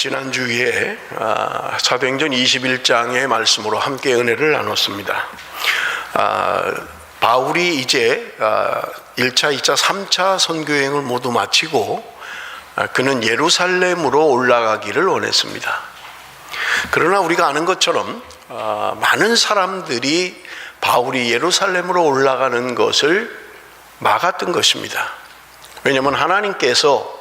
지난주에 사도행전 21장의 말씀으로 함께 은혜를 나눴습니다. 바울이 이제 1차, 2차, 3차 선교여행을 모두 마치고 그는 예루살렘으로 올라가기를 원했습니다. 그러나 우리가 아는 것처럼 많은 사람들이 바울이 예루살렘으로 올라가는 것을 막았던 것입니다. 왜냐하면 하나님께서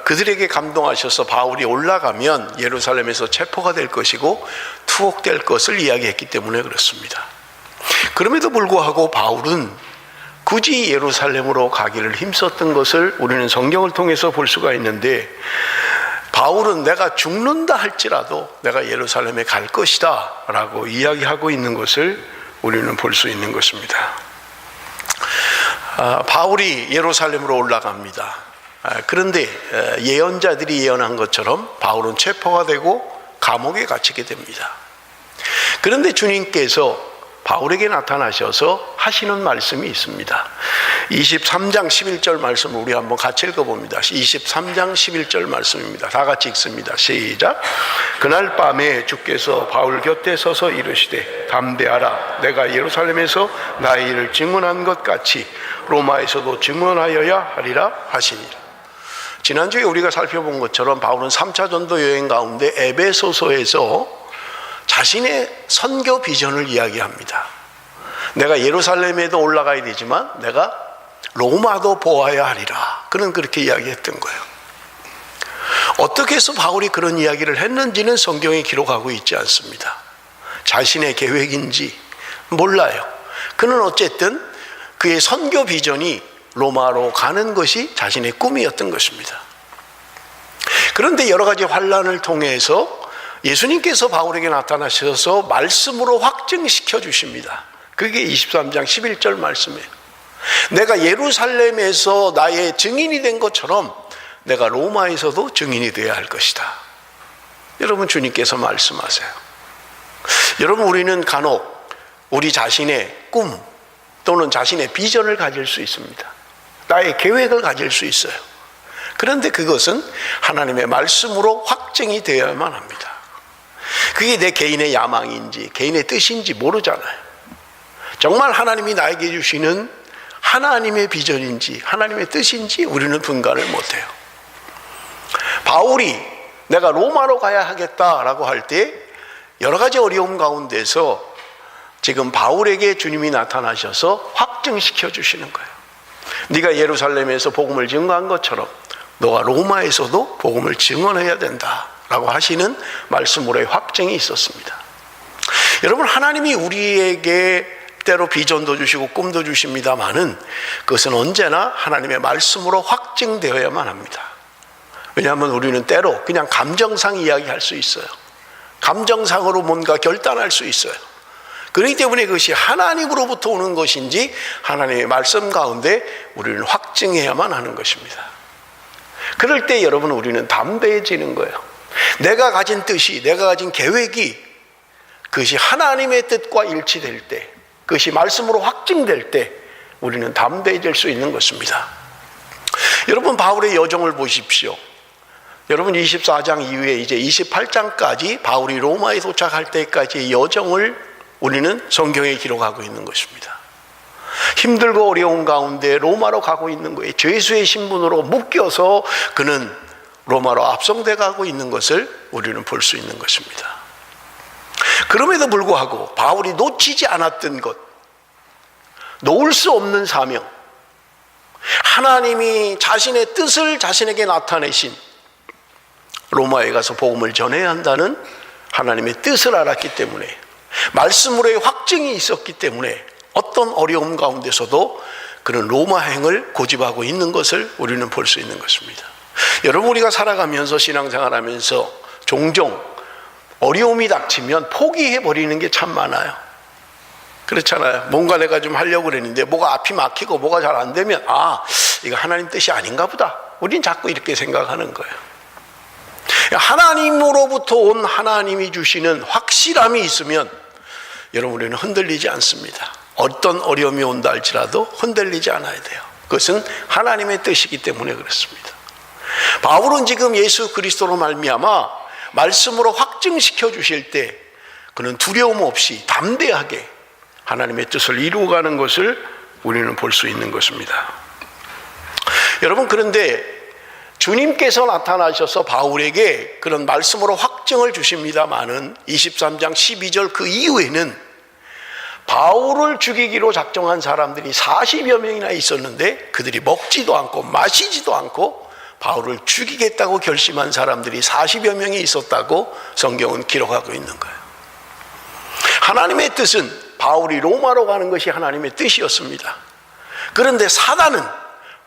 그들에게 감동하셔서 바울이 올라가면 예루살렘에서 체포가 될 것이고 투옥될 것을 이야기했기 때문에 그렇습니다. 그럼에도 불구하고 바울은 굳이 예루살렘으로 가기를 힘썼던 것을 우리는 성경을 통해서 볼 수가 있는데, 바울은 내가 죽는다 할지라도 내가 예루살렘에 갈 것이다 라고 이야기하고 있는 것을 우리는 볼 수 있는 것입니다. 바울이 예루살렘으로 올라갑니다. 그런데 예언자들이 예언한 것처럼 바울은 체포가 되고 감옥에 갇히게 됩니다. 그런데 주님께서 바울에게 나타나셔서 하시는 말씀이 있습니다. 23장 11절 말씀을 우리 한번 같이 읽어봅니다. 23장 11절 말씀입니다. 다 같이 읽습니다. 시작. 그날 밤에 주께서 바울 곁에 서서 이르시되 담대하라. 내가 예루살렘에서 나의 일을 증언한 것 같이 로마에서도 증언하여야 하리라 하시니라. 지난주에 우리가 살펴본 것처럼 바울은 3차 전도 여행 가운데 에베소서에서 자신의 선교 비전을 이야기합니다. 내가 예루살렘에도 올라가야 되지만 내가 로마도 보아야 하리라. 그는 그렇게 이야기했던 거예요. 어떻게 해서 바울이 그런 이야기를 했는지는 성경에 기록하고 있지 않습니다. 자신의 계획인지 몰라요. 그는 어쨌든 그의 선교 비전이 로마로 가는 것이 자신의 꿈이었던 것입니다. 그런데 여러 가지 환난을 통해서 예수님께서 바울에게 나타나셔서 말씀으로 확증시켜 주십니다. 그게 23장 11절 말씀이에요. 내가 예루살렘에서 나의 증인이 된 것처럼 내가 로마에서도 증인이 되어야 할 것이다. 여러분, 주님께서 말씀하세요. 여러분, 우리는 간혹 우리 자신의 꿈 또는 자신의 비전을 가질 수 있습니다. 나의 계획을 가질 수 있어요. 그런데 그것은 하나님의 말씀으로 확증이 되어야만 합니다. 그게 내 개인의 야망인지 개인의 뜻인지 모르잖아요. 정말 하나님이 나에게 주시는 하나님의 비전인지 하나님의 뜻인지 우리는 분간을 못해요. 바울이 내가 로마로 가야 하겠다라고 할 때 여러 가지 어려움 가운데서 지금 바울에게 주님이 나타나셔서 확증시켜 주시는 거예요. 네가 예루살렘에서 복음을 증거한 것처럼 너가 로마에서도 복음을 증언해야 된다라고 하시는 말씀으로의 확증이 있었습니다. 여러분, 하나님이 우리에게 때로 비전도 주시고 꿈도 주십니다마는 그것은 언제나 하나님의 말씀으로 확증되어야만 합니다. 왜냐하면 우리는 때로 그냥 감정상 이야기할 수 있어요. 감정상으로 뭔가 결단할 수 있어요. 그렇기 때문에 그것이 하나님으로부터 오는 것인지 하나님의 말씀 가운데 우리는 확증해야만 하는 것입니다. 그럴 때 여러분, 우리는 담대해지는 거예요. 내가 가진 뜻이, 내가 가진 계획이 그것이 하나님의 뜻과 일치될 때, 그것이 말씀으로 확증될 때 우리는 담대해질 수 있는 것입니다. 여러분, 바울의 여정을 보십시오. 여러분, 24장 이후에 이제 28장까지 바울이 로마에 도착할 때까지의 여정을 우리는 성경에 기록하고 있는 것입니다. 힘들고 어려운 가운데 로마로 가고 있는 거예요. 죄수의 신분으로 묶여서 그는 로마로 압송돼 가고 있는 것을 우리는 볼 수 있는 것입니다. 그럼에도 불구하고 바울이 놓치지 않았던 것, 놓을 수 없는 사명, 하나님이 자신의 뜻을 자신에게 나타내신 로마에 가서 복음을 전해야 한다는 하나님의 뜻을 알았기 때문에, 말씀으로의 확증이 있었기 때문에 어떤 어려움 가운데서도 그는 로마행을 고집하고 있는 것을 우리는 볼 수 있는 것입니다. 여러분, 우리가 살아가면서 신앙생활하면서 종종 어려움이 닥치면 포기해버리는 게 참 많아요. 그렇잖아요. 뭔가 내가 좀 하려고 그랬는데 뭐가 앞이 막히고 뭐가 잘 안 되면 이거 하나님 뜻이 아닌가 보다. 우린 자꾸 이렇게 생각하는 거예요. 하나님으로부터 온 하나님이 주시는 확실함이 있으면 여러분, 우리는 흔들리지 않습니다. 어떤 어려움이 온다 할지라도 흔들리지 않아야 돼요. 그것은 하나님의 뜻이기 때문에 그렇습니다. 바울은 지금 예수 그리스도로 말미암아 말씀으로 확증시켜 주실 때 그는 두려움 없이 담대하게 하나님의 뜻을 이루어가는 것을 우리는 볼 수 있는 것입니다. 여러분, 그런데 주님께서 나타나셔서 바울에게 그런 말씀으로 확증을 주십니다마는 23장 12절 그 이후에는 바울을 죽이기로 작정한 사람들이 40여 명이나 있었는데 그들이 먹지도 않고 마시지도 않고 바울을 죽이겠다고 결심한 사람들이 40여 명이 있었다고 성경은 기록하고 있는 거예요. 하나님의 뜻은 바울이 로마로 가는 것이 하나님의 뜻이었습니다. 그런데 사단은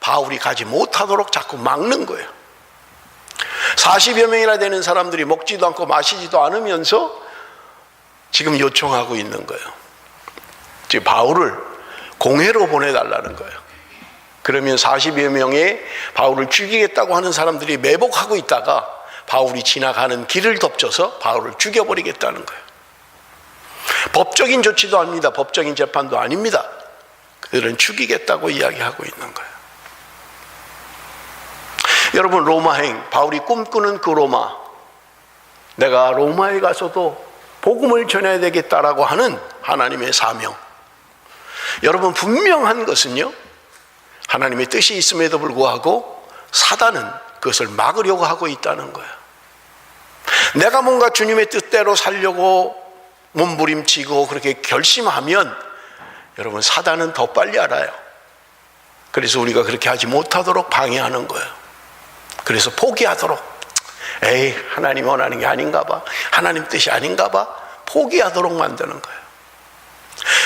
바울이 가지 못하도록 자꾸 막는 거예요. 40여 명이나 되는 사람들이 먹지도 않고 마시지도 않으면서 지금 요청하고 있는 거예요. 지금 바울을 공회로 보내달라는 거예요. 그러면 40여 명의 바울을 죽이겠다고 하는 사람들이 매복하고 있다가 바울이 지나가는 길을 덮쳐서 바울을 죽여버리겠다는 거예요. 법적인 조치도 아닙니다. 법적인 재판도 아닙니다. 그들은 죽이겠다고 이야기하고 있는 거예요. 여러분, 로마행, 바울이 꿈꾸는 그 로마, 내가 로마에 가서도 복음을 전해야 되겠다라고 하는 하나님의 사명. 여러분, 분명한 것은요, 하나님의 뜻이 있음에도 불구하고 사단은 그것을 막으려고 하고 있다는 거예요. 내가 뭔가 주님의 뜻대로 살려고 몸부림치고 그렇게 결심하면 여러분, 사단은 더 빨리 알아요. 그래서 우리가 그렇게 하지 못하도록 방해하는 거예요. 그래서 포기하도록, 에이, 하나님 원하는 게 아닌가 봐, 하나님 뜻이 아닌가 봐, 포기하도록 만드는 거예요.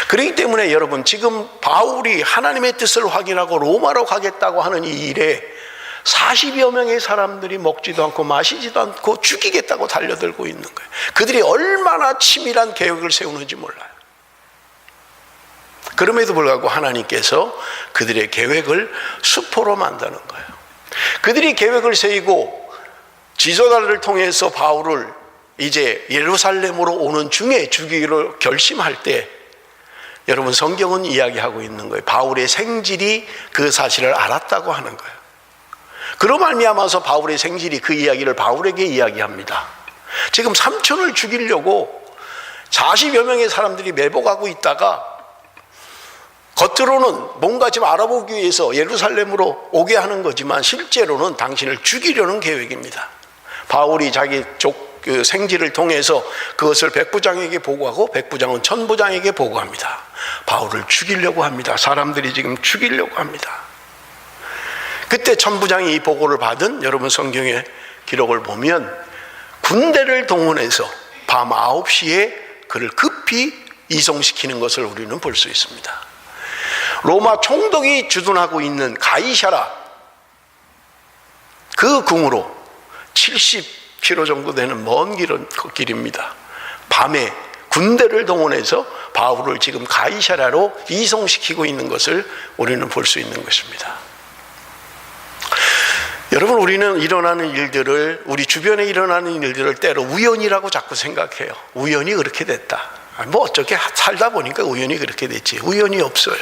그렇기 때문에 여러분, 지금 바울이 하나님의 뜻을 확인하고 로마로 가겠다고 하는 이 일에 40여 명의 사람들이 먹지도 않고 마시지도 않고 죽이겠다고 달려들고 있는 거예요. 그들이 얼마나 치밀한 계획을 세우는지 몰라요. 그럼에도 불구하고 하나님께서 그들의 계획을 수포로 만드는 거예요. 그들이 계획을 세우고 지도자를 통해서 바울을 이제 예루살렘으로 오는 중에 죽이기로 결심할 때 여러분, 성경은 이야기하고 있는 거예요. 바울의 생질이 그 사실을 알았다고 하는 거예요. 그로 말미암아서 바울의 생질이 그 이야기를 바울에게 이야기합니다. 지금 삼촌을 죽이려고 40여 명의 사람들이 매복하고 있다가 겉으로는 뭔가 좀 알아보기 위해서 예루살렘으로 오게 하는 거지만 실제로는 당신을 죽이려는 계획입니다. 바울이 자기 그 생질을 통해서 그것을 백부장에게 보고하고 백부장은 천부장에게 보고합니다. 바울을 죽이려고 합니다. 사람들이 지금 죽이려고 합니다. 그때 천부장이 이 보고를 받은 여러분 성경의 기록을 보면 군대를 동원해서 밤 9시에 그를 급히 이송시키는 것을 우리는 볼 수 있습니다. 로마 총독이 주둔하고 있는 가이사라 그 궁으로 70km 정도 되는 먼 길입니다. 밤에 군대를 동원해서 바울을 지금 가이사라로 이송시키고 있는 것을 우리는 볼 수 있는 것입니다. 여러분, 우리는 일어나는 일들을, 우리 주변에 일어나는 일들을 때로 우연이라고 자꾸 생각해요. 우연히 그렇게 됐다. 뭐 어떻게 살다 보니까 우연히 그렇게 됐지. 우연이 없어요.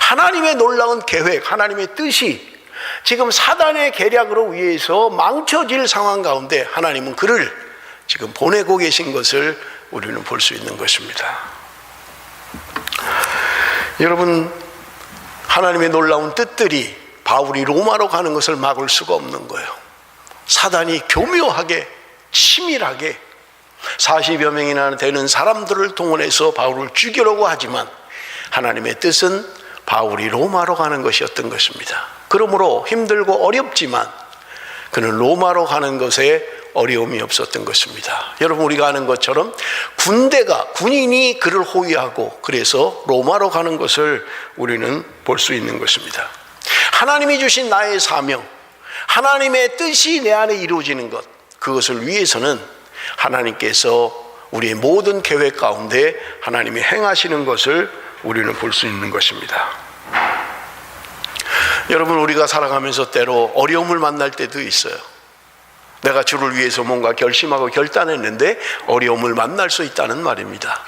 하나님의 놀라운 계획, 하나님의 뜻이 지금 사단의 계략으로 의해서 망쳐질 상황 가운데 하나님은 그를 지금 보내고 계신 것을 우리는 볼 수 있는 것입니다. 여러분, 하나님의 놀라운 뜻들이 바울이 로마로 가는 것을 막을 수가 없는 거예요. 사단이 교묘하게 치밀하게 40여 명이나 되는 사람들을 동원해서 바울을 죽이려고 하지만 하나님의 뜻은 바울이 로마로 가는 것이었던 것입니다. 그러므로 힘들고 어렵지만 그는 로마로 가는 것에 어려움이 없었던 것입니다. 여러분, 우리가 아는 것처럼 군인이 그를 호위하고 그래서 로마로 가는 것을 우리는 볼 수 있는 것입니다. 하나님이 주신 나의 사명, 하나님의 뜻이 내 안에 이루어지는 것, 그것을 위해서는 하나님께서 우리의 모든 계획 가운데 하나님이 행하시는 것을 우리는 볼 수 있는 것입니다. 여러분, 우리가 살아가면서 때로 어려움을 만날 때도 있어요. 내가 주를 위해서 뭔가 결심하고 결단했는데 어려움을 만날 수 있다는 말입니다.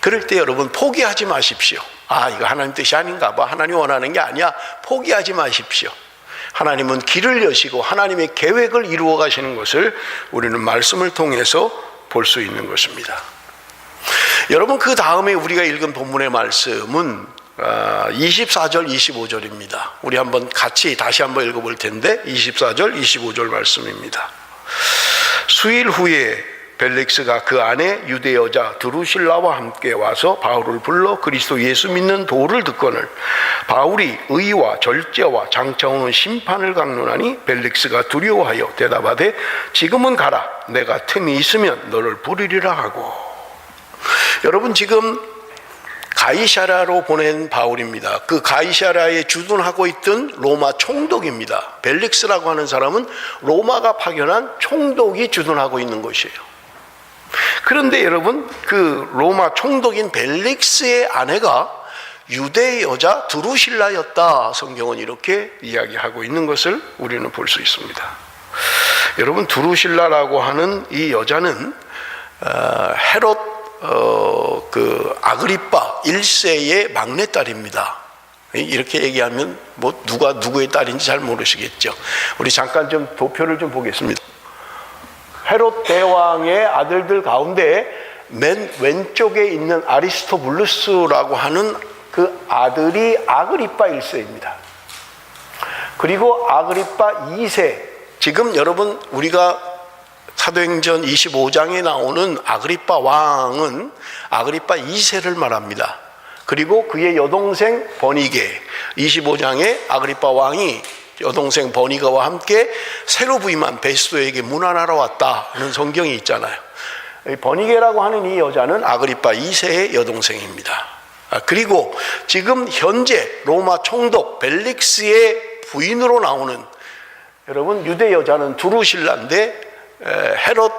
그럴 때 여러분, 포기하지 마십시오. 아, 이거 하나님 뜻이 아닌가 봐, 하나님 원하는 게 아니야, 포기하지 마십시오. 하나님은 길을 여시고 하나님의 계획을 이루어 가시는 것을 우리는 말씀을 통해서 볼 수 있는 것입니다. 여러분, 그 다음에 우리가 읽은 본문의 말씀은 24절 25절입니다. 우리 한번 같이 다시 한번 읽어볼 텐데 24절 25절 말씀입니다. 수일 후에 벨릭스가 그 안에 유대 여자 드루실라와 함께 와서 바울을 불러 그리스도 예수 믿는 도를 듣거늘 바울이 의와 절제와 장차 오는 심판을 강론하니 벨릭스가 두려워하여 대답하되 지금은 가라. 내가 틈이 있으면 너를 부르리라 하고. 여러분, 지금 가이사랴로 보낸 바울입니다. 그 가이사랴에 주둔하고 있던 로마 총독입니다. 벨릭스라고 하는 사람은 로마가 파견한 총독이 주둔하고 있는 곳이에요. 그런데 여러분, 그 로마 총독인 벨릭스의 아내가 유대 여자 드루실라였다. 성경은 이렇게 이야기하고 있는 것을 우리는 볼 수 있습니다. 여러분, 드루실라라고 하는 이 여자는 헤롯 그 아그리빠 1세의 막내딸입니다. 이렇게 얘기하면 뭐 누가 누구의 딸인지 잘 모르시겠죠. 우리 잠깐 좀 도표를 좀 보겠습니다. 헤롯 대왕의 아들들 가운데 맨 왼쪽에 있는 아리스토블루스라고 하는 그 아들이 아그리빠 1세입니다. 그리고 아그리빠 2세, 지금 여러분 우리가 사도행전 25장에 나오는 아그리빠 왕은 아그리빠 2세를 말합니다. 그리고 그의 여동생 버니게, 25장에 아그리빠 왕이 여동생 버니가와 함께 새로 부임한 베스도에게 문안하러 왔다는 성경이 있잖아요. 버니게라고 하는 이 여자는 아그리빠 2세의 여동생입니다. 그리고 지금 현재 로마 총독 벨릭스의 부인으로 나오는, 여러분, 유대 여자는 두루실라인데 헤롯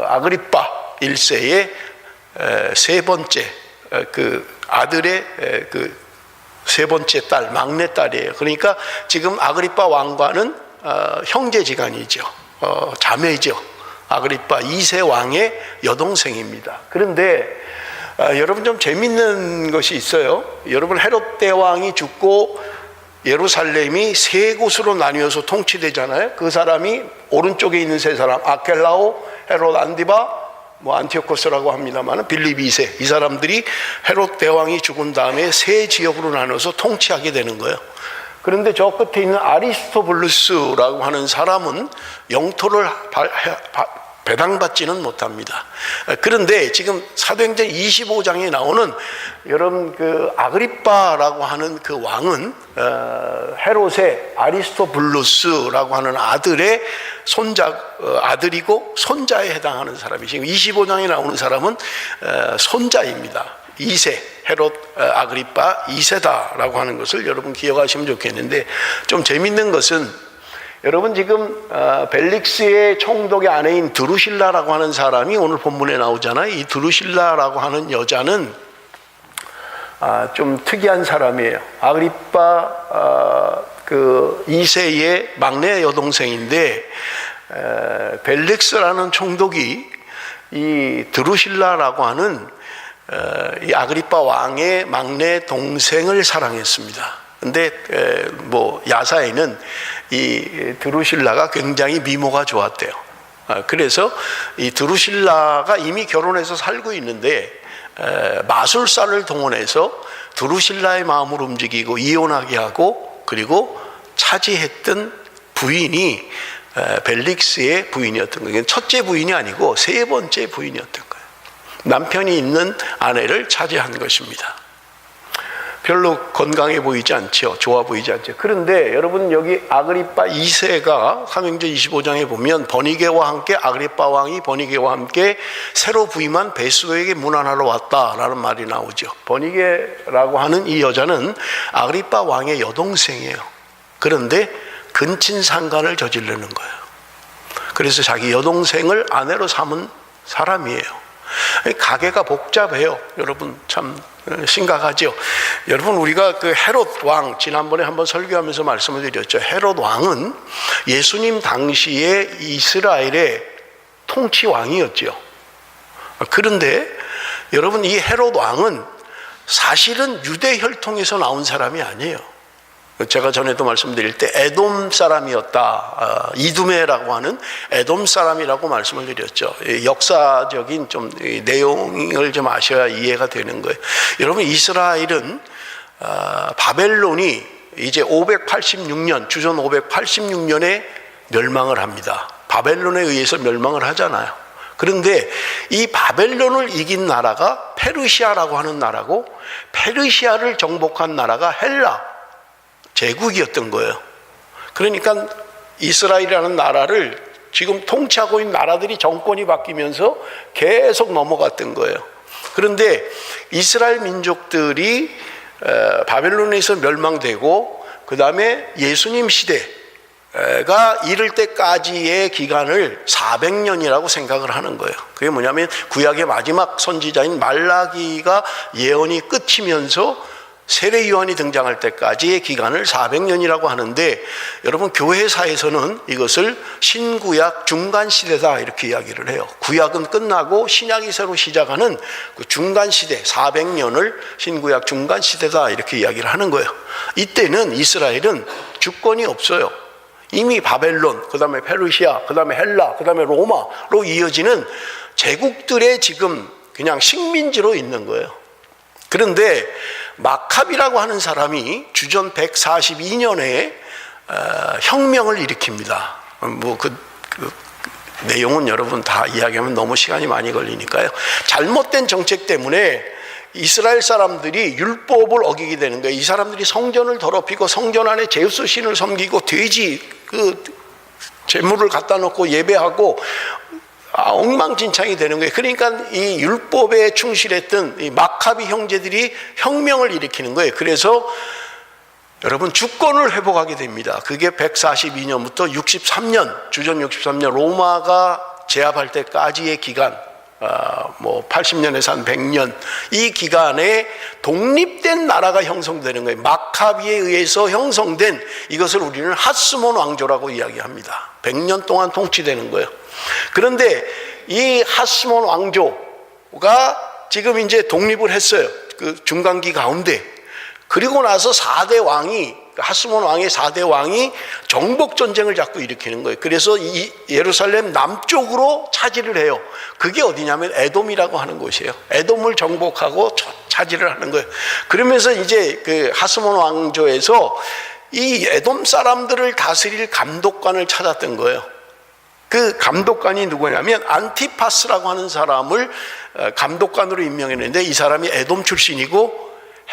아그리빠 1세의 세 번째 그 아들의 세 번째 딸, 막내 딸이에요. 그러니까 지금 아그리빠 왕과는 형제지간이죠. 자매죠. 아그리빠 2세 왕의 여동생입니다. 그런데 여러분, 좀 재밌는 것이 있어요. 여러분, 헤롯 대왕이 죽고 예루살렘이 세 곳으로 나뉘어서 통치되잖아요. 그 사람이 오른쪽에 있는 세 사람, 아켈라오, 헤롯 안디바, 안티오코스라고 합니다만 빌립 2세, 이 사람들이 헤롯 대왕이 죽은 다음에 세 지역으로 나눠서 통치하게 되는 거예요. 그런데 저 끝에 있는 아리스토블루스라고 하는 사람은 영토를 배당받지는 못합니다. 그런데 지금 사도행전 25장에 나오는 여러분 그 아그리빠라고 하는 그 왕은 헤롯의 아리스토블루스라고 하는 아들의 아들이고 손자에 해당하는 사람이, 지금 25장에 나오는 사람은 손자입니다. 2세, 헤롯 아그리빠 2세다라고 하는 것을 여러분 기억하시면 좋겠는데, 좀 재밌는 것은 여러분 지금 벨릭스의 총독의 아내인 드루실라라고 하는 사람이 오늘 본문에 나오잖아요. 이 드루실라라고 하는 여자는 좀 특이한 사람이에요. 아그리빠 그 2세의 막내 여동생인데, 벨릭스라는 총독이 이 드루실라라고 하는 이 아그리빠 왕의 막내 동생을 사랑했습니다. 근데 야사에는 이 드루실라가 굉장히 미모가 좋았대요. 그래서 이 드루실라가 이미 결혼해서 살고 있는데 마술사를 동원해서 드루실라의 마음을 움직이고 이혼하게 하고, 그리고 차지했던 부인이 벨릭스의 부인이었던 거예요. 첫째 부인이 아니고 세 번째 부인이었던 거예요. 남편이 있는 아내를 차지한 것입니다. 별로 건강해 보이지 않죠. 좋아 보이지 않죠. 그런데 여러분, 여기 아그리빠 2세가 사도행전 25장에 보면 버니게와 함께, 아그리빠 왕이 버니게와 함께 새로 부임한 베스도에게 문안하러 왔다라는 말이 나오죠. 버니게라고 하는 이 여자는 아그리빠 왕의 여동생이에요. 그런데 근친상간을 저지르는 거예요. 그래서 자기 여동생을 아내로 삼은 사람이에요. 가계가 복잡해요. 여러분, 참 심각하죠. 여러분, 우리가 그 헤롯 왕, 지난번에 한번 설교하면서 말씀을 드렸죠. 헤롯 왕은 예수님 당시에 이스라엘의 통치 왕이었죠. 그런데 여러분, 이 헤롯 왕은 사실은 유대 혈통에서 나온 사람이 아니에요. 제가 전에도 말씀드릴 때 에돔 사람이었다. 이두메라고 하는 에돔 사람이라고 말씀을 드렸죠. 역사적인 좀 내용을 좀 아셔야 이해가 되는 거예요. 여러분, 이스라엘은 바벨론이 이제 586년, 주전 586년에 멸망을 합니다. 바벨론에 의해서 멸망을 하잖아요. 그런데 이 바벨론을 이긴 나라가 페르시아라고 하는 나라고, 페르시아를 정복한 나라가 헬라 제국이었던 거예요. 그러니까 이스라엘이라는 나라를 지금 통치하고 있는 나라들이 정권이 바뀌면서 계속 넘어갔던 거예요. 그런데 이스라엘 민족들이 바벨론에서 멸망되고 그 다음에 예수님 시대가 이를 때까지의 기간을 400년이라고 생각을 하는 거예요. 그게 뭐냐면 구약의 마지막 선지자인 말라기가 예언이 끝이면서 세례 요한이 등장할 때까지의 기간을 400년이라고 하는데, 여러분, 교회사에서는 이것을 신구약 중간시대다 이렇게 이야기를 해요. 구약은 끝나고 신약이 새로 시작하는 그 중간시대 400년을 신구약 중간시대다 이렇게 이야기를 하는 거예요. 이때는 이스라엘은 주권이 없어요. 이미 바벨론, 그 다음에 페르시아, 그 다음에 헬라, 그 다음에 로마로 이어지는 제국들의 지금 그냥 식민지로 있는 거예요. 그런데 마카비라고 하는 사람이 주전 142년에 혁명을 일으킵니다. 그 내용은 여러분 다 이야기하면 너무 시간이 많이 걸리니까요. 잘못된 정책 때문에 이스라엘 사람들이 율법을 어기게 되는 거예요. 이 사람들이 성전을 더럽히고 성전 안에 제우스 신을 섬기고 돼지 제물을 갖다 놓고 예배하고 엉망진창이 되는 거예요. 그러니까 이 율법에 충실했던 이 마카비 형제들이 혁명을 일으키는 거예요. 그래서 여러분 주권을 회복하게 됩니다. 그게 142년부터 63년, 주전 63년 로마가 제압할 때까지의 기간, 80년에서 한 100년, 이 기간에 독립된 나라가 형성되는 거예요. 마카비에 의해서 형성된, 이것을 우리는 하스몬 왕조라고 이야기합니다. 100년 동안 통치되는 거예요. 그런데 이 하스몬 왕조가 지금 이제 독립을 했어요. 그 중간기 가운데. 그리고 나서 4대 왕이, 하스몬 왕의 4대 왕이 정복 전쟁을 자꾸 일으키는 거예요. 그래서 이 예루살렘 남쪽으로 차지를 해요. 그게 어디냐면 에돔이라고 하는 곳이에요. 에돔을 정복하고 차지를 하는 거예요. 그러면서 이제 그 하스몬 왕조에서 이 에돔 사람들을 다스릴 감독관을 찾았던 거예요. 그 감독관이 누구냐면 안티파스라고 하는 사람을 감독관으로 임명했는데, 이 사람이 에돔 출신이고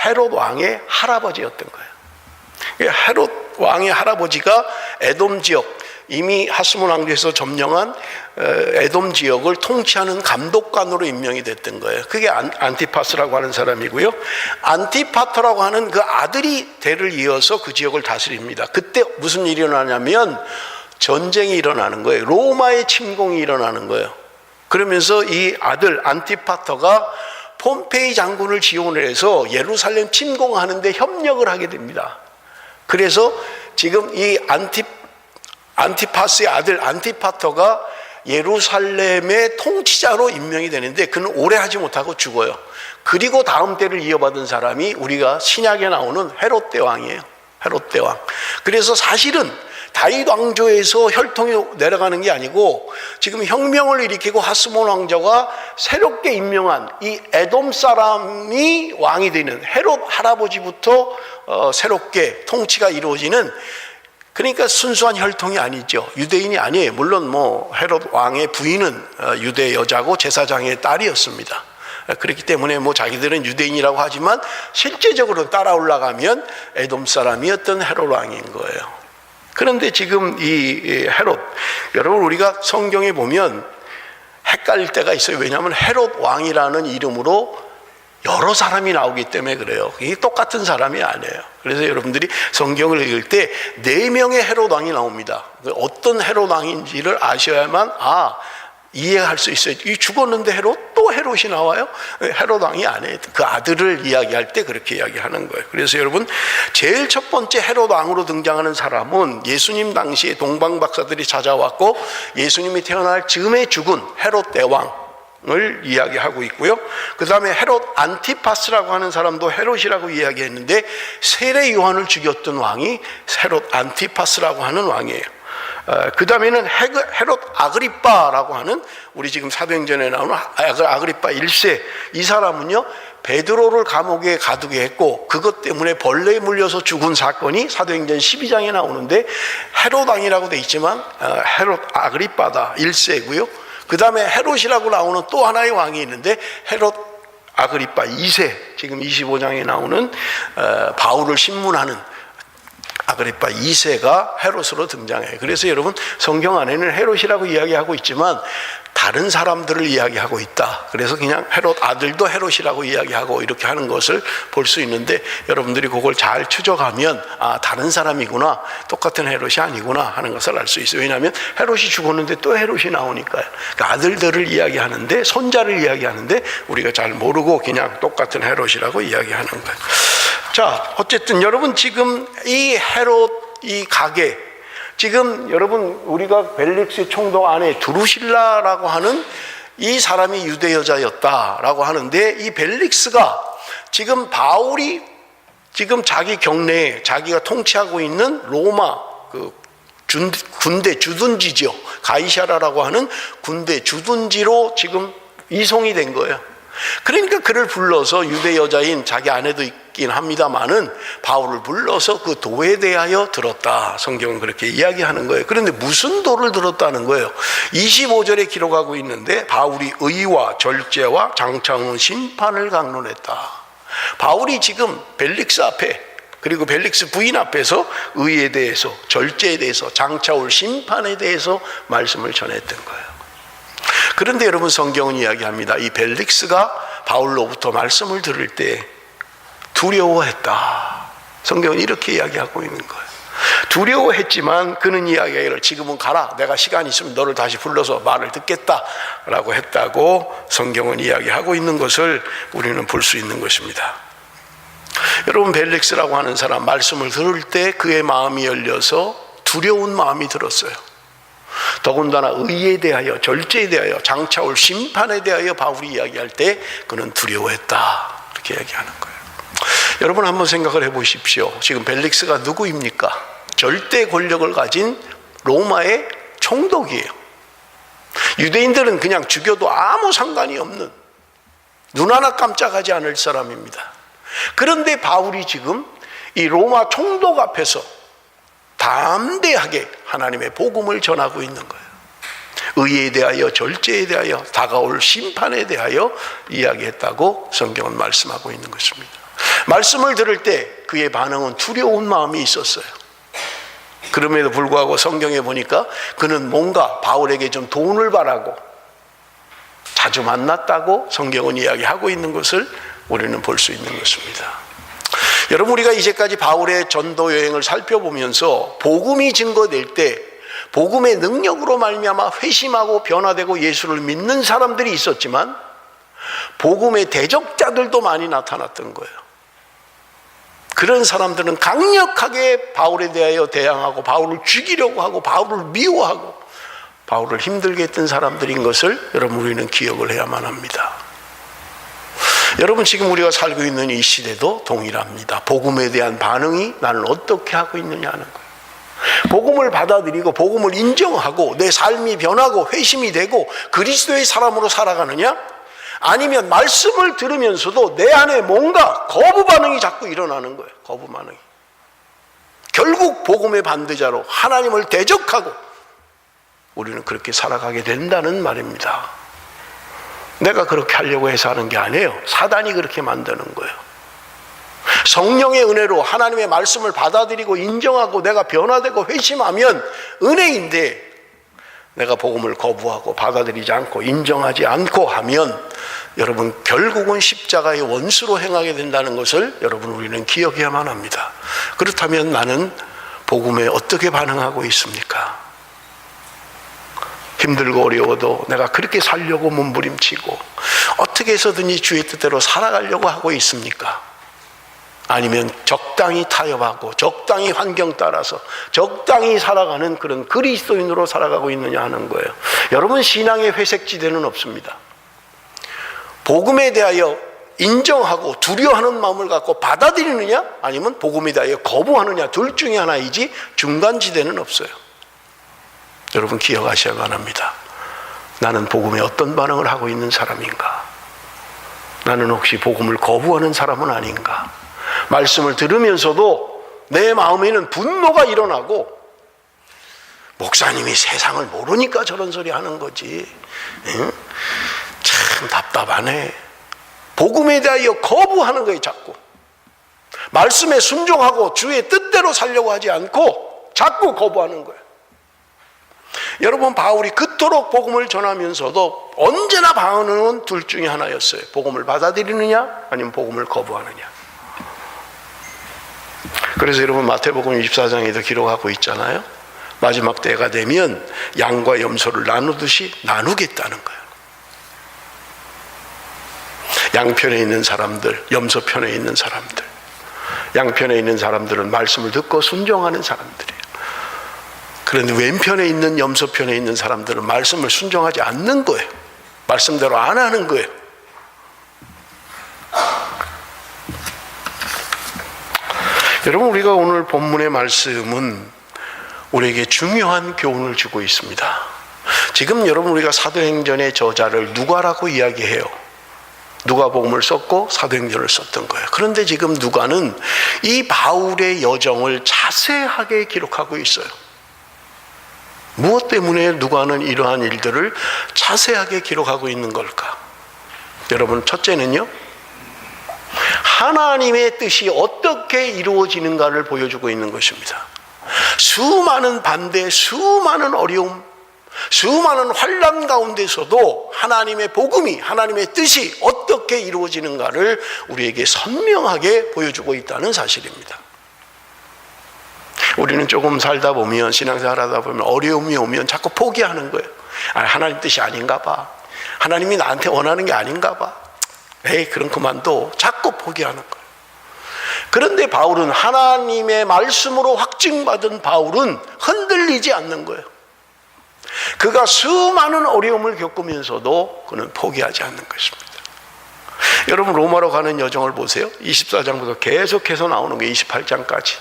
헤롯 왕의 할아버지였던 거예요. 헤롯 왕의 할아버지가 에돔 지역, 이미 하스몬 왕조에서 점령한 에돔 지역을 통치하는 감독관으로 임명이 됐던 거예요. 그게 안티파스라고 하는 사람이고요. 안티파터라고 하는 그 아들이 대를 이어서 그 지역을 다스립니다. 그때 무슨 일이 일어나냐면 전쟁이 일어나는 거예요. 로마의 침공이 일어나는 거예요. 그러면서 이 아들 안티파터가 폼페이 장군을 지원을 해서 예루살렘 침공하는데 협력을 하게 됩니다. 그래서 지금 이 안티파스의 아들 안티파터가 예루살렘의 통치자로 임명이 되는데, 그는 오래 하지 못하고 죽어요. 그리고 다음 때를 이어받은 사람이 우리가 신약에 나오는 헤롯 대왕이에요. 헤롯 대왕. 그래서 사실은 다윗 왕조에서 혈통이 내려가는 게 아니고, 지금 혁명을 일으키고 하스몬 왕자가 새롭게 임명한 이 에돔 사람이 왕이 되는 헤롯 할아버지부터 새롭게 통치가 이루어지는, 그러니까 순수한 혈통이 아니죠. 유대인이 아니에요. 물론 헤롯 왕의 부인은 유대 여자고 제사장의 딸이었습니다. 그렇기 때문에 자기들은 유대인이라고 하지만 실제적으로 따라 올라가면 에돔 사람이었던 헤롯 왕인 거예요. 그런데 지금 이 헤롯, 여러분 우리가 성경에 보면 헷갈릴 때가 있어요. 왜냐하면 헤롯 왕이라는 이름으로 여러 사람이 나오기 때문에 그래요. 이게 똑같은 사람이 아니에요. 그래서 여러분들이 성경을 읽을 때 4명의 헤롯 왕이 나옵니다. 어떤 헤롯 왕인지를 아셔야만 이해할 수 있어요. 이 죽었는데 헤롯? 또 헤롯이 나와요? 헤롯 왕이 아니에요. 그 아들을 이야기할 때 그렇게 이야기하는 거예요. 그래서 여러분, 제일 첫 번째 헤롯 왕으로 등장하는 사람은 예수님 당시에 동방 박사들이 찾아왔고 예수님이 태어날 즈음에 죽은 헤롯 대왕, 을 이야기하고 있고요. 그 다음에 헤롯 안티파스라고 하는 사람도 헤롯이라고 이야기했는데 세례 요한을 죽였던 왕이 헤롯 안티파스라고 하는 왕이에요. 그 다음에는 헤롯 아그리빠라고 하는, 우리 지금 사도행전에 나오는 아그리빠 1세, 이 사람은요 베드로를 감옥에 가두게 했고 그것 때문에 벌레에 물려서 죽은 사건이 사도행전 12장에 나오는데 헤롯 왕이라고 돼 있지만 헤롯 아그리빠다 1세고요. 그 다음에 헤롯이라고 나오는 또 하나의 왕이 있는데 헤롯 아그리빠 2세, 지금 25장에 나오는 바울을 신문하는 아그리빠 2세가 헤롯으로 등장해요. 그래서 여러분 성경 안에는 헤롯이라고 이야기하고 있지만 다른 사람들을 이야기하고 있다. 그래서 그냥 헤롯 아들도 헤롯이라고 이야기하고 이렇게 하는 것을 볼 수 있는데, 여러분들이 그걸 잘 추적하면 다른 사람이구나, 똑같은 헤롯이 아니구나 하는 것을 알 수 있어요. 왜냐하면 헤롯이 죽었는데 또 헤롯이 나오니까요. 그러니까 아들들을 이야기하는데, 손자를 이야기하는데 우리가 잘 모르고 그냥 똑같은 헤롯이라고 이야기하는 거예요. 자, 어쨌든 여러분 지금 이 헤롯 이 가게, 지금 여러분 우리가 벨릭스 총독 안에 두루실라라고 하는 이 사람이 유대 여자였다라고 하는데, 이 벨릭스가 지금 바울이 지금 자기 경내에 자기가 통치하고 있는 로마 그 군대 주둔지죠. 가이사라라고 하는 군대 주둔지로 지금 이송이 된 거예요. 그러니까 그를 불러서, 유대 여자인 자기 아내도 있긴 합니다만은 바울을 불러서 그 도에 대하여 들었다. 성경은 그렇게 이야기하는 거예요. 그런데 무슨 도를 들었다는 거예요? 25절에 기록하고 있는데 바울이 의와 절제와 장차오는 심판을 강론했다. 바울이 지금 벨릭스 앞에, 그리고 벨릭스 부인 앞에서 의에 대해서, 절제에 대해서, 장차올 심판에 대해서 말씀을 전했던 거예요. 그런데 여러분 성경은 이야기합니다. 이 벨릭스가 바울로부터 말씀을 들을 때 두려워했다. 성경은 이렇게 이야기하고 있는 거예요. 두려워했지만 그는 이야기를, 지금은 가라, 내가 시간이 있으면 너를 다시 불러서 말을 듣겠다 라고 했다고 성경은 이야기하고 있는 것을 우리는 볼 수 있는 것입니다. 여러분 벨릭스라고 하는 사람 말씀을 들을 때 그의 마음이 열려서 두려운 마음이 들었어요. 더군다나 의에 대하여, 절제에 대하여, 장차올 심판에 대하여 바울이 이야기할 때 그는 두려워했다, 이렇게 얘기하는 거예요. 여러분 한번 생각을 해보십시오. 지금 벨릭스가 누구입니까? 절대 권력을 가진 로마의 총독이에요. 유대인들은 그냥 죽여도 아무 상관이 없는, 눈 하나 깜짝하지 않을 사람입니다. 그런데 바울이 지금 이 로마 총독 앞에서 담대하게 하나님의 복음을 전하고 있는 거예요. 의에 대하여, 절제에 대하여, 다가올 심판에 대하여 이야기했다고 성경은 말씀하고 있는 것입니다. 말씀을 들을 때 그의 반응은 두려운 마음이 있었어요. 그럼에도 불구하고 성경에 보니까 그는 뭔가 바울에게 좀 돈을 바라고 자주 만났다고 성경은 이야기하고 있는 것을 우리는 볼 수 있는 것입니다. 여러분 우리가 이제까지 바울의 전도 여행을 살펴보면서 복음이 증거될 때 복음의 능력으로 말미암아 회심하고 변화되고 예수를 믿는 사람들이 있었지만 복음의 대적자들도 많이 나타났던 거예요. 그런 사람들은 강력하게 바울에 대하여 대항하고 바울을 죽이려고 하고 바울을 미워하고 바울을 힘들게 했던 사람들인 것을 여러분 우리는 기억을 해야만 합니다. 여러분 지금 우리가 살고 있는 이 시대도 동일합니다. 복음에 대한 반응이 나는 어떻게 하고 있느냐 하는 거예요. 복음을 받아들이고 복음을 인정하고 내 삶이 변하고 회심이 되고 그리스도의 사람으로 살아가느냐, 아니면 말씀을 들으면서도 내 안에 뭔가 거부 반응이 자꾸 일어나는 거예요. 거부 반응이. 결국 복음의 반대자로 하나님을 대적하고 우리는 그렇게 살아가게 된다는 말입니다. 내가 그렇게 하려고 해서 하는 게 아니에요. 사단이 그렇게 만드는 거예요. 성령의 은혜로 하나님의 말씀을 받아들이고 인정하고 내가 변화되고 회심하면 은혜인데, 내가 복음을 거부하고 받아들이지 않고 인정하지 않고 하면 여러분 결국은 십자가의 원수로 행하게 된다는 것을 여러분 우리는 기억해야만 합니다. 그렇다면 나는 복음에 어떻게 반응하고 있습니까? 힘들고 어려워도 내가 그렇게 살려고 몸부림치고 어떻게 해서든지 주의 뜻대로 살아가려고 하고 있습니까? 아니면 적당히 타협하고 적당히 환경 따라서 적당히 살아가는 그런 그리스도인으로 살아가고 있느냐 하는 거예요. 여러분 신앙의 회색지대는 없습니다. 복음에 대하여 인정하고 두려워하는 마음을 갖고 받아들이느냐, 아니면 복음에 대하여 거부하느냐, 둘 중에 하나이지 중간지대는 없어요. 여러분 기억하셔야만 합니다. 나는 복음에 어떤 반응을 하고 있는 사람인가? 나는 혹시 복음을 거부하는 사람은 아닌가? 말씀을 들으면서도 내 마음에는 분노가 일어나고, 목사님이 세상을 모르니까 저런 소리 하는 거지, 응? 참 답답하네. 복음에 대하여 거부하는 거예요. 자꾸 말씀에 순종하고 주의 뜻대로 살려고 하지 않고 자꾸 거부하는 거예요. 여러분, 바울이 그토록 복음을 전하면서도 언제나 반응은 둘 중에 하나였어요. 복음을 받아들이느냐, 아니면 복음을 거부하느냐. 그래서 여러분 마태복음 24장에도 기록하고 있잖아요. 마지막 때가 되면 양과 염소를 나누듯이 나누겠다는 거예요. 양편에 있는 사람들, 염소편에 있는 사람들. 양편에 있는 사람들은 말씀을 듣고 순종하는 사람들이에요. 그런데 왼편에 있는 염소편에 있는 사람들은 말씀을 순종하지 않는 거예요. 말씀대로 안 하는 거예요. 여러분, 우리가 오늘 본문의 말씀은 우리에게 중요한 교훈을 주고 있습니다. 지금 여러분, 우리가 사도행전의 저자를 누가라고 이야기해요. 누가복음을 썼고 사도행전을 썼던 거예요. 그런데 지금 누가는 이 바울의 여정을 자세하게 기록하고 있어요. 무엇 때문에 누가는 이러한 일들을 자세하게 기록하고 있는 걸까? 여러분, 첫째는요, 하나님의 뜻이 어떻게 이루어지는가를 보여주고 있는 것입니다. 수많은 반대, 수많은 어려움, 수많은 환난 가운데서도 하나님의 복음이, 하나님의 뜻이 어떻게 이루어지는가를 우리에게 선명하게 보여주고 있다는 사실입니다. 우리는 조금 살다 보면, 신앙생활 하다 보면 어려움이 오면 자꾸 포기하는 거예요. 하나님 뜻이 아닌가 봐. 하나님이 나한테 원하는 게 아닌가 봐. 에이, 그럼 그만둬. 자꾸 포기하는 거예요. 그런데 바울은, 하나님의 말씀으로 확증받은 바울은 흔들리지 않는 거예요. 그가 수많은 어려움을 겪으면서도 그는 포기하지 않는 것입니다. 여러분, 로마로 가는 여정을 보세요. 24장부터 계속해서 나오는 게 28장까지.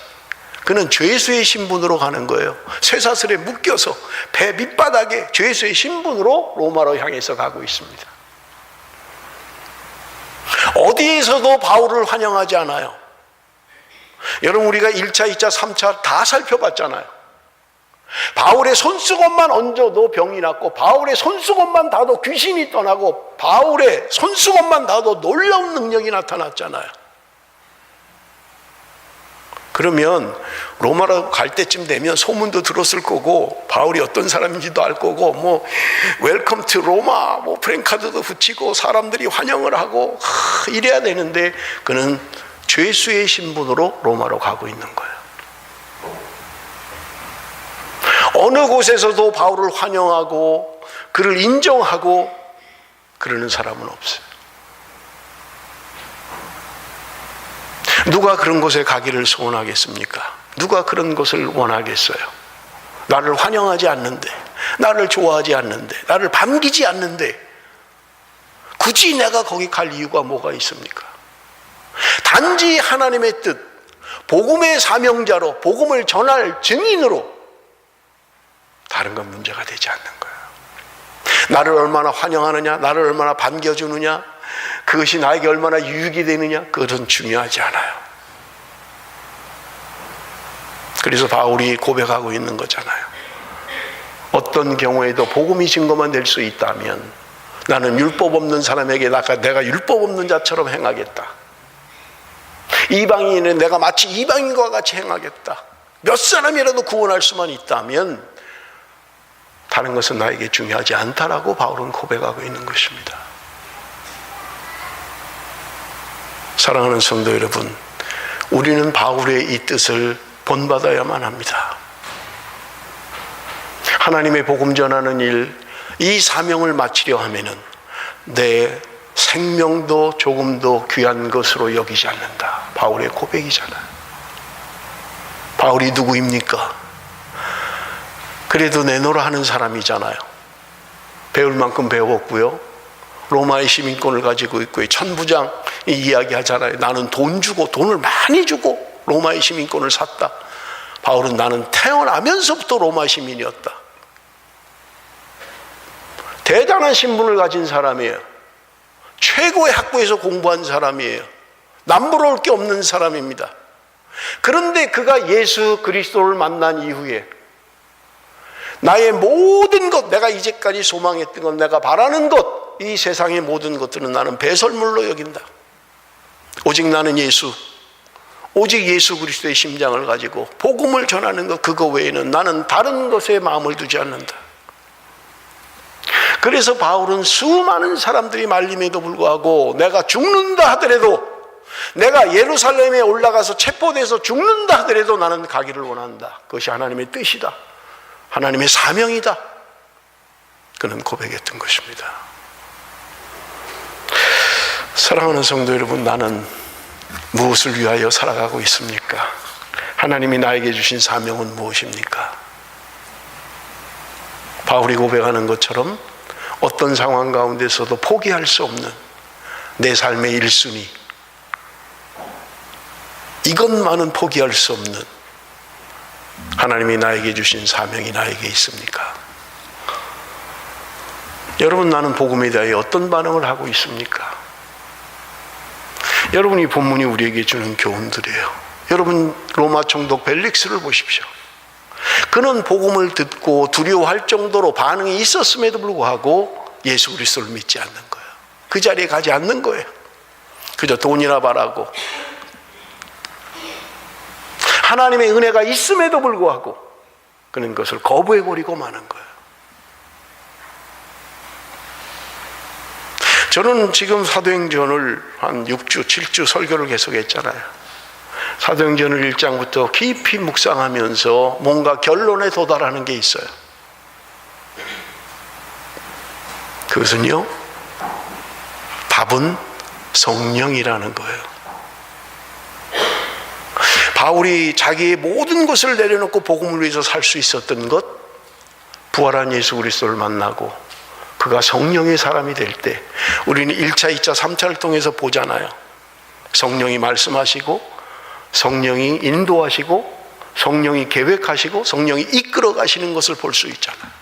그는 죄수의 신분으로 가는 거예요. 쇠사슬에 묶여서 배 밑바닥에 죄수의 신분으로 로마로 향해서 가고 있습니다. 어디에서도 바울을 환영하지 않아요. 여러분, 우리가 1차, 2차, 3차 다 살펴봤잖아요. 바울의 손수건만 얹어도 병이 낫고, 바울의 손수건만 닿아도 귀신이 떠나고, 바울의 손수건만 닿아도 놀라운 능력이 나타났잖아요. 그러면 로마로 갈 때쯤 되면 소문도 들었을 거고, 바울이 어떤 사람인지도 알 거고, 뭐 웰컴 투 로마, 뭐 프랭카드도 붙이고 사람들이 환영을 하고 이래야 되는데, 그는 죄수의 신분으로 로마로 가고 있는 거예요. 어느 곳에서도 바울을 환영하고 그를 인정하고 그러는 사람은 없어요. 누가 그런 곳에 가기를 소원하겠습니까? 누가 그런 곳을 원하겠어요? 나를 환영하지 않는데, 나를 좋아하지 않는데, 나를 반기지 않는데 굳이 내가 거기 갈 이유가 뭐가 있습니까? 단지 하나님의 뜻, 복음의 사명자로, 복음을 전할 증인으로, 다른 건 문제가 되지 않는 거예요. 나를 얼마나 환영하느냐, 나를 얼마나 반겨주느냐, 그것이 나에게 얼마나 유익이 되느냐, 그것은 중요하지 않아요. 그래서 바울이 고백하고 있는 거잖아요. 어떤 경우에도 복음이 증거만 될 수 있다면 나는 율법 없는 사람에게 내가 율법 없는 자처럼 행하겠다. 이방인은 내가 마치 이방인과 같이 행하겠다. 몇 사람이라도 구원할 수만 있다면 다른 것은 나에게 중요하지 않다라고 바울은 고백하고 있는 것입니다. 사랑하는 성도 여러분, 우리는 바울의 이 뜻을 본받아야만 합니다. 하나님의 복음 전하는 일, 이 사명을 마치려 하면은 내 생명도 조금도 귀한 것으로 여기지 않는다. 바울의 고백이잖아요. 바울이 누구입니까? 그래도 내노라 하는 사람이잖아요. 배울 만큼 배웠고요. 로마의 시민권을 가지고 있고 천부장이 이야기하잖아요. 나는 돈을 많이 주고 로마의 시민권을 샀다. 바울은 나는 태어나면서부터 로마 시민이었다. 대단한 신분을 가진 사람이에요. 최고의 학부에서 공부한 사람이에요. 남부러울 게 없는 사람입니다. 그런데 그가 예수 그리스도를 만난 이후에 나의 모든 것, 내가 이제까지 소망했던 것, 내가 바라는 것, 이 세상의 모든 것들은 나는 배설물로 여긴다. 오직 나는 오직 예수 그리스도의 심장을 가지고 복음을 전하는 것, 그거 외에는 나는 다른 것에 마음을 두지 않는다. 그래서 바울은 수많은 사람들이 말림에도 불구하고 내가 죽는다 하더라도, 내가 예루살렘에 올라가서 체포돼서 죽는다 하더라도 나는 가기를 원한다. 그것이 하나님의 뜻이다. 하나님의 사명이다. 그는 고백했던 것입니다. 사랑하는 성도 여러분, 나는 무엇을 위하여 살아가고 있습니까? 하나님이 나에게 주신 사명은 무엇입니까? 바울이 고백하는 것처럼 어떤 상황 가운데서도 포기할 수 없는 내 삶의 1순위, 이것만은 포기할 수 없는 하나님이 나에게 주신 사명이 나에게 있습니까? 여러분, 나는 복음에 대하여 어떤 반응을 하고 있습니까? 여러분, 이 본문이 우리에게 주는 교훈들이에요. 여러분, 로마 총독 벨릭스를 보십시오. 그는 복음을 듣고 두려워할 정도로 반응이 있었음에도 불구하고 예수 그리스도를 믿지 않는 거예요. 그 자리에 가지 않는 거예요. 그저 돈이나 바라고, 하나님의 은혜가 있음에도 불구하고 그는 그것을 거부해버리고 마는 거예요. 저는 지금 사도행전을 한 6주, 7주 설교를 계속했잖아요. 사도행전을 1장부터 깊이 묵상하면서 뭔가 결론에 도달하는 게 있어요. 그것은요, 답은 성령이라는 거예요. 바울이 자기의 모든 것을 내려놓고 복음을 위해서 살 수 있었던 것, 부활한 예수 그리스도를 만나고 그가 성령의 사람이 될 때, 우리는 1차, 2차, 3차를 통해서 보잖아요. 성령이 말씀하시고, 성령이 인도하시고, 성령이 계획하시고, 성령이 이끌어 가시는 것을 볼 수 있잖아요.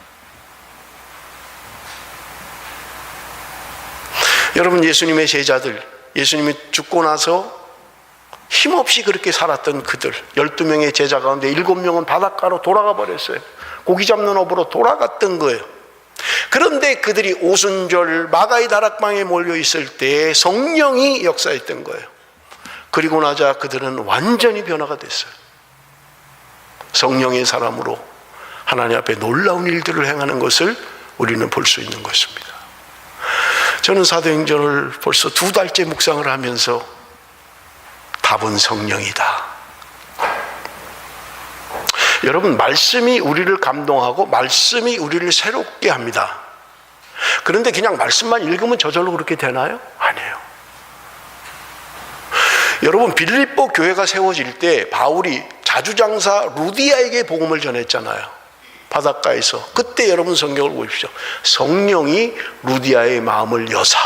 여러분, 예수님의 제자들, 예수님이 죽고 나서 힘없이 그렇게 살았던 그들, 12명의 제자 가운데 7명은 바닷가로 돌아가 버렸어요. 고기 잡는 업으로 돌아갔던 거예요. 그런데 그들이 오순절 마가의 다락방에 몰려 있을 때 성령이 역사했던 거예요. 그리고 나자 그들은 완전히 변화가 됐어요. 성령의 사람으로 하나님 앞에 놀라운 일들을 행하는 것을 우리는 볼 수 있는 것입니다. 저는 사도행전을 벌써 2달째 묵상을 하면서 답은 성령이다. 여러분, 말씀이 우리를 감동하고 말씀이 우리를 새롭게 합니다. 그런데 그냥 말씀만 읽으면 저절로 그렇게 되나요? 아니에요. 여러분, 빌립보 교회가 세워질 때 바울이 자주장사 루디아에게 복음을 전했잖아요. 바닷가에서. 그때 여러분 성경을 보십시오. 성령이 루디아의 마음을 여사,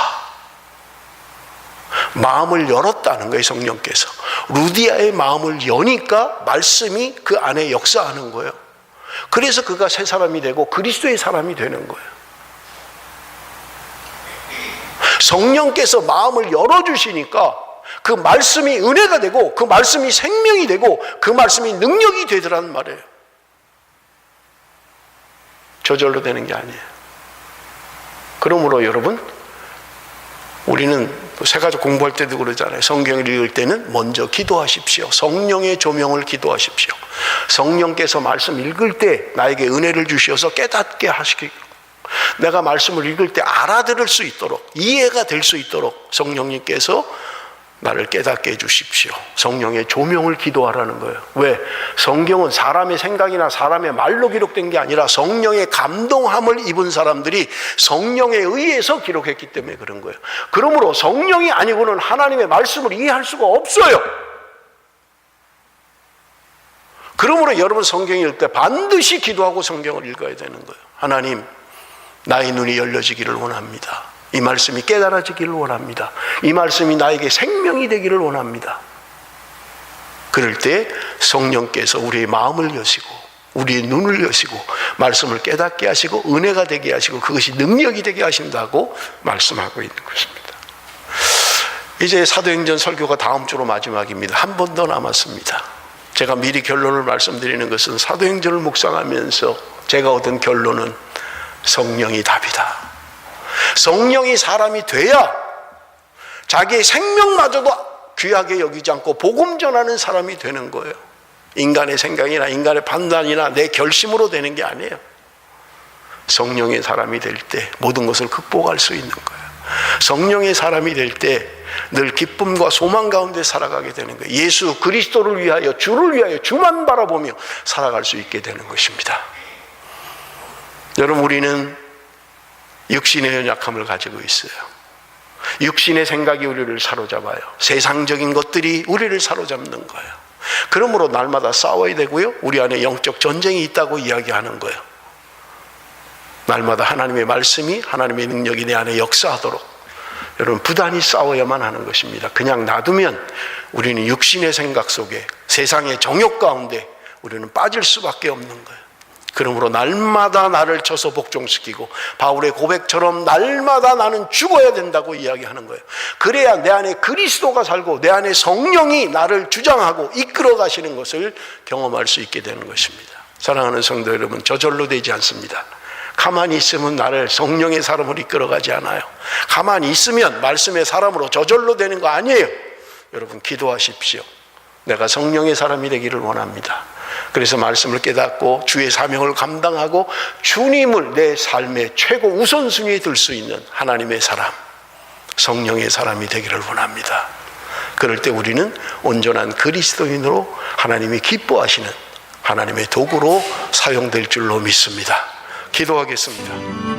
마음을 열었다는 거예요. 성령께서 루디아의 마음을 여니까 말씀이 그 안에 역사하는 거예요. 그래서 그가 새 사람이 되고 그리스도의 사람이 되는 거예요. 성령께서 마음을 열어주시니까 그 말씀이 은혜가 되고 그 말씀이 생명이 되고 그 말씀이 능력이 되더라는 말이에요. 저절로 되는 게 아니에요. 그러므로 여러분, 우리는 새가족 공부할 때도 그러잖아요. 성경을 읽을 때는 먼저 기도하십시오. 성령의 조명을 기도하십시오. 성령께서 말씀 읽을 때 나에게 은혜를 주셔서 깨닫게 하시기, 내가 말씀을 읽을 때 알아들을 수 있도록, 이해가 될 수 있도록 성령님께서 나를 깨닫게 해주십시오. 성령의 조명을 기도하라는 거예요. 왜? 성경은 사람의 생각이나 사람의 말로 기록된 게 아니라 성령의 감동함을 입은 사람들이 성령에 의해서 기록했기 때문에 그런 거예요. 그러므로 성령이 아니고는 하나님의 말씀을 이해할 수가 없어요. 그러므로 여러분, 성경 읽을 때 반드시 기도하고 성경을 읽어야 되는 거예요. 하나님, 나의 눈이 열려지기를 원합니다. 이 말씀이 깨달아지기를 원합니다. 이 말씀이 나에게 생명이 되기를 원합니다. 그럴 때 성령께서 우리의 마음을 여시고 우리의 눈을 여시고 말씀을 깨닫게 하시고 은혜가 되게 하시고 그것이 능력이 되게 하신다고 말씀하고 있는 것입니다. 이제 사도행전 설교가 다음 주로 마지막입니다. 한 번 더 남았습니다. 제가 미리 결론을 말씀드리는 것은 사도행전을 묵상하면서 제가 얻은 결론은 성령이 답이다. 성령이 사람이 돼야 자기의 생명마저도 귀하게 여기지 않고 복음 전하는 사람이 되는 거예요. 인간의 생각이나 인간의 판단이나 내 결심으로 되는 게 아니에요. 성령의 사람이 될 때 모든 것을 극복할 수 있는 거예요. 성령의 사람이 될 때 늘 기쁨과 소망 가운데 살아가게 되는 거예요. 예수 그리스도를 위하여 주를 위하여 주만 바라보며 살아갈 수 있게 되는 것입니다. 여러분, 우리는 육신의 연약함을 가지고 있어요. 육신의 생각이 우리를 사로잡아요. 세상적인 것들이 우리를 사로잡는 거예요. 그러므로 날마다 싸워야 되고요, 우리 안에 영적 전쟁이 있다고 이야기하는 거예요. 날마다 하나님의 말씀이, 하나님의 능력이 내 안에 역사하도록 여러분 부단히 싸워야만 하는 것입니다. 그냥 놔두면 우리는 육신의 생각 속에 세상의 정욕 가운데 우리는 빠질 수밖에 없는 거예요. 그러므로 날마다 나를 쳐서 복종시키고 바울의 고백처럼 날마다 나는 죽어야 된다고 이야기하는 거예요. 그래야 내 안에 그리스도가 살고 내 안에 성령이 나를 주장하고 이끌어 가시는 것을 경험할 수 있게 되는 것입니다. 사랑하는 성도 여러분, 저절로 되지 않습니다. 가만히 있으면 나를 성령의 사람으로 이끌어가지 않아요. 가만히 있으면 말씀의 사람으로 저절로 되는 거 아니에요. 여러분, 기도하십시오. 내가 성령의 사람이 되기를 원합니다. 그래서 말씀을 깨닫고 주의 사명을 감당하고 주님을 내 삶의 최고 우선순위에 들 수 있는 하나님의 사람, 성령의 사람이 되기를 원합니다. 그럴 때 우리는 온전한 그리스도인으로 하나님이 기뻐하시는 하나님의 도구로 사용될 줄로 믿습니다. 기도하겠습니다.